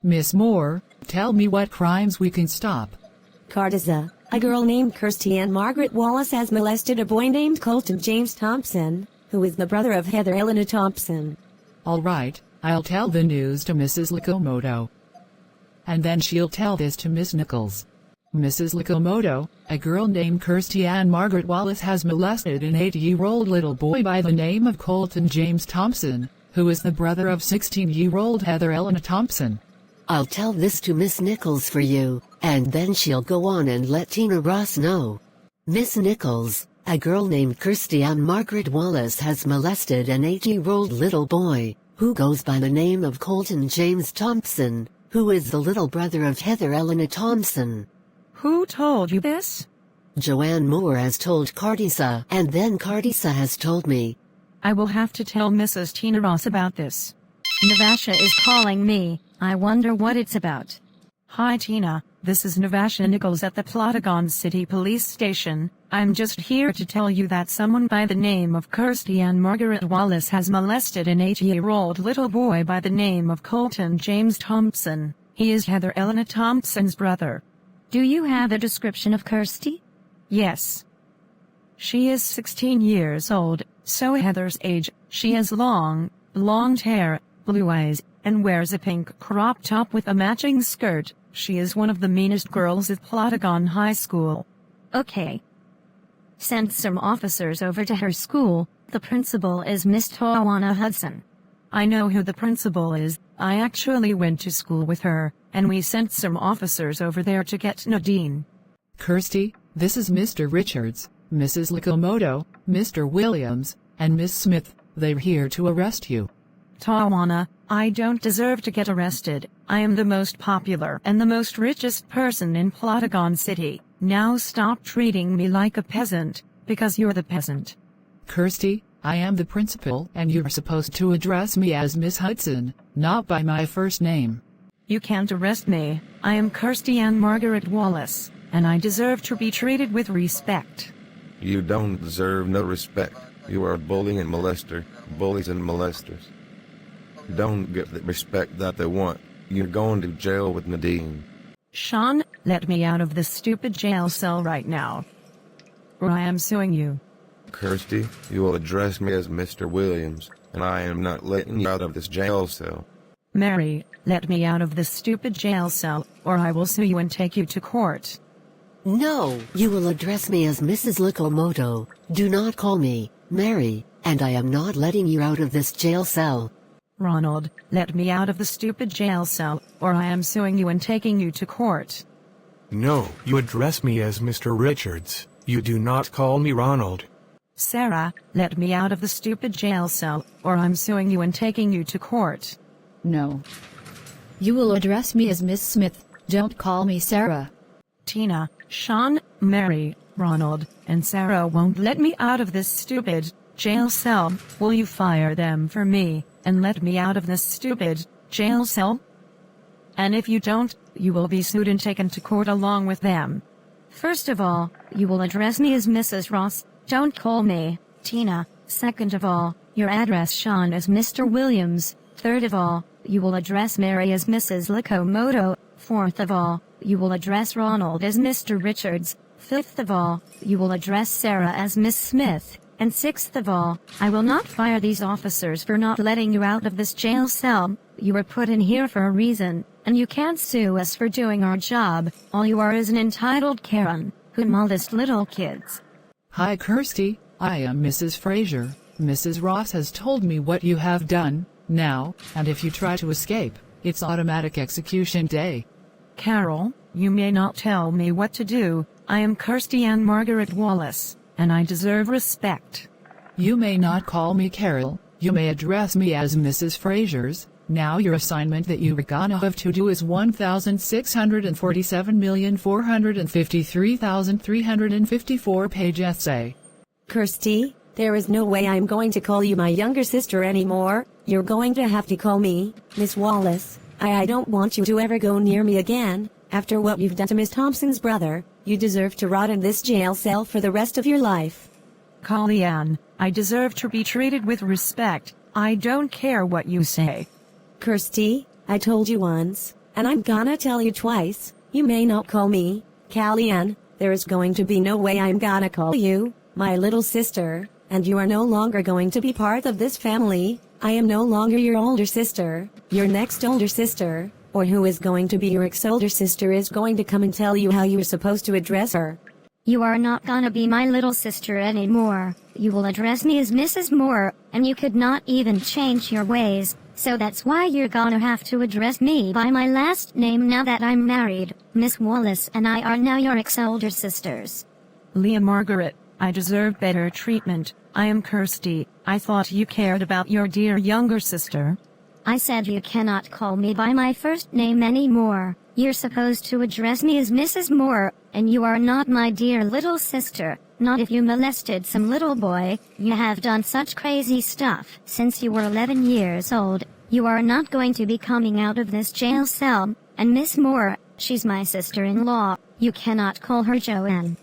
Miss Moore, tell me what crimes we can stop. Cartissa, a girl named Kirsty Ann Margaret Wallace has molested a boy named Colton James Thompson, who is the brother of Heather Elena Thompson. All right, I'll tell the news to Mrs. Locomoto. And then she'll tell this to Miss Nichols. Mrs. Locomoto, a girl named Kirsty Ann Margaret Wallace has molested an 8-year-old little boy by the name of Colton James Thompson, who is the brother of 16-year-old Heather Elena Thompson. I'll tell this to Miss Nichols for you, and then she'll go on and let Tina Ross know. Miss Nichols, a girl named Kirsty Ann Margaret Wallace has molested an 8-year-old little boy, who goes by the name of Colton James Thompson, who is the little brother of Heather Elena Thompson. Who told you this? Joanne Moore has told Cartissa, and then Cartissa has told me. I will have to tell Mrs. Tina Ross about this. Navasha is calling me. I wonder what it's about. Hi Tina, this is Navasha Nichols at the Plotagon City Police Station. I'm just here to tell you that someone by the name of Kirsty Ann Margaret Wallace has molested an 8-year-old little boy by the name of Colton James Thompson. He is Heather Elena Thompson's brother. Do you have a description of Kirsty? Yes. She is 16 years old, so Heather's age. She has long, blonde hair, blue eyes, and wears a pink crop top with a matching skirt. She is one of the meanest girls at Plotagon High School. Okay. Send some officers over to her school. The principal is Miss Tawana Hudson. I know who the principal is. I actually went to school with her, and we sent some officers over there to get Nadine. Kirsty, this is Mr. Richards, Mrs. Locomoto, Mr. Williams, and Miss Smith. They're here to arrest you. Tawana, I don't deserve to get arrested. I am the most popular and the most richest person in Plotagon City. Now stop treating me like a peasant, because you're the peasant. Kirsty, I am the principal and you're supposed to address me as Miss Hudson, not by my first name. You can't arrest me. I am Kirsty Ann Margaret Wallace, and I deserve to be treated with respect. You don't deserve no respect. You are a bully and molester, bullies and molesters. Don't get the respect that they want. You're going to jail with Nadine. Sean, let me out of this stupid jail cell right now, or I am suing you. Kirsty, you will address me as Mr. Williams, and I am not letting you out of this jail cell. Mary, let me out of this stupid jail cell, or I will sue you and take you to court. No, you will address me as Mrs. Locomoto. Do not call me Mary, and I am not letting you out of this jail cell. Ronald, let me out of the stupid jail cell, or I am suing you and taking you to court. No, you address me as Mr. Richards. You do not call me Ronald. Sarah, let me out of the stupid jail cell, or I'm suing you and taking you to court. No. You will address me as Miss Smith. Don't call me Sarah. Tina, Sean, Mary, Ronald, and Sarah won't let me out of this stupid jail cell. Will you fire them for me and let me out of this stupid jail cell? And if you don't, you will be sued and taken to court along with them. First of all, you will address me as Mrs. Ross. Don't call me Tina. Second of all, your address Sean as Mr. Williams. Third of all, you will address Mary as Mrs. Locomoto. Fourth of all, you will address Ronald as Mr. Richards. Fifth of all, you will address Sarah as Miss Smith. And sixth of all, I will not fire these officers for not letting you out of this jail cell. You were put in here for a reason, and you can't sue us for doing our job. All you are is an entitled Karen, who molest little kids. Hi Kirsty, I am Mrs. Fraser. Mrs. Ross has told me what you have done, now, and if you try to escape, it's automatic execution day. Carol, you may not tell me what to do. I am Kirsty Ann Margaret Wallace, and I deserve respect. You may not call me Carol, you may address me as Mrs. Frasers. Now your assignment that you're gonna have to do is 1,647,453,354 page essay. Kirsty, there is no way I'm going to call you my younger sister anymore. You're going to have to call me Miss Wallace. I don't want you to ever go near me again. After what you've done to Miss Thompson's brother, you deserve to rot in this jail cell for the rest of your life. Collie Ann, I deserve to be treated with respect. I don't care what you say. Kirsty, I told you once, and I'm gonna tell you twice. You may not call me Callie-Ann. There is going to be no way I'm gonna call you my little sister, and you are no longer going to be part of this family. I am no longer your older sister. Your next older sister, or who is going to be your ex-older sister, is going to come and tell you how you are supposed to address her. You are not gonna be my little sister anymore. You will address me as Mrs. Moore, and you could not even change your ways, so that's why you're gonna have to address me by my last name now that I'm married. Miss Wallace and I are now your ex-older sisters. Leah Margaret, I deserve better treatment. I am Kirsty. I thought you cared about your dear younger sister. I said you cannot call me by my first name anymore. You're supposed to address me as Mrs. Moore, and you are not my dear little sister. Not if you molested some little boy. You have done such crazy stuff since you were 11 years old. You are not going to be coming out of this jail cell. And Miss Moore, she's my sister-in-law. You cannot call her Joanne.